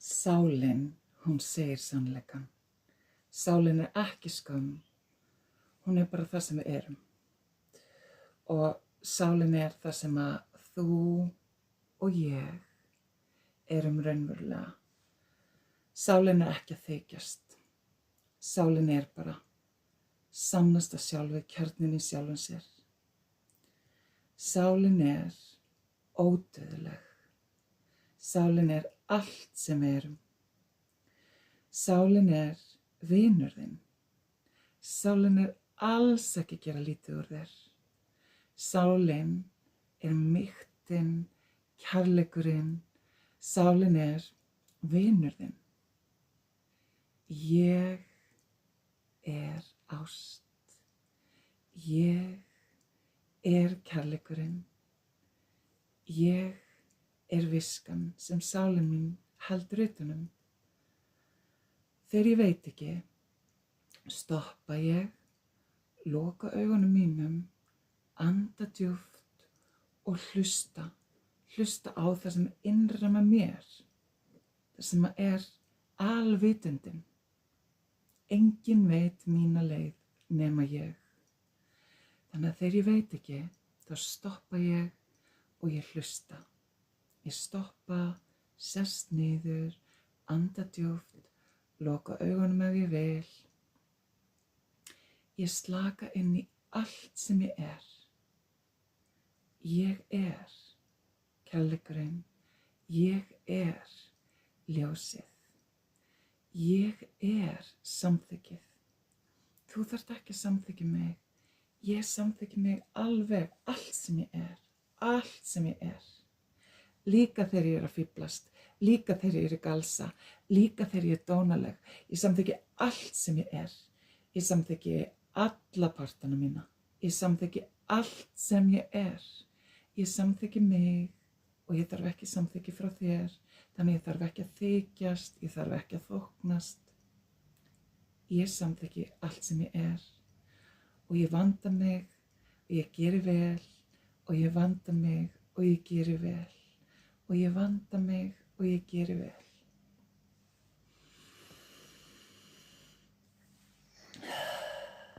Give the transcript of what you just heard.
Sálin, hún segir sannleikann. Sálin ekki skömm, hún bara það sem við erum. Og sálin það sem að þú og ég erum raunverulega. Sálin ekki að þykjast. Sálin bara sannasta sjálfið, kjarninn í sjálfum sér. Sálin ódauðleg. Sálin allt sem við erum. Sálin vinur þinn. Sálin alls ekki gera lítið úr þér. Sálin mýktin, kærleikurinn. Sálin vinur þinn. Ég ást. Ég kærleikurinn. Ég viskan sem sálin mín heldur utan um. Þegar ég veit ekki, stoppa ég, loka augunum mínum, anda djúpt og hlusta á það sem innra með mér, það sem alvitundin. Enginn veit mína leið nema ég. Þannig að þegar ég veit ekki, þá stoppa ég og ég hlusta. Ég stoppa, sest niður, anda djúpt, loka augunum ef ég vil. Ég slaka inn í allt sem ég er. Ég kærleikurinn. Ég ljósið. Ég samþykkið. Þú þarft ekki að samþykkja mig. Ég samþykki mig alveg, allt sem ég er. Allt sem ég er. Líka þegar ég að fíflast, líka þegar ég galsa, líka þegar ég dónaleg. Ég samþykki allt sem ég er. Ég samþykki alla partana mína. Ég samþykki allt sem ég er. Ég samþykki mig og ég þarf ekki samþykki frá þér. Þannig ég þarf ekki að þykjast, ég þarf ekki að þóknast. Ég samþykki allt sem ég er. Og ég vanda mig og ég geri vel. Og ég vanda mig og ég geri vel. Og ég vanda mig og ég geri vel.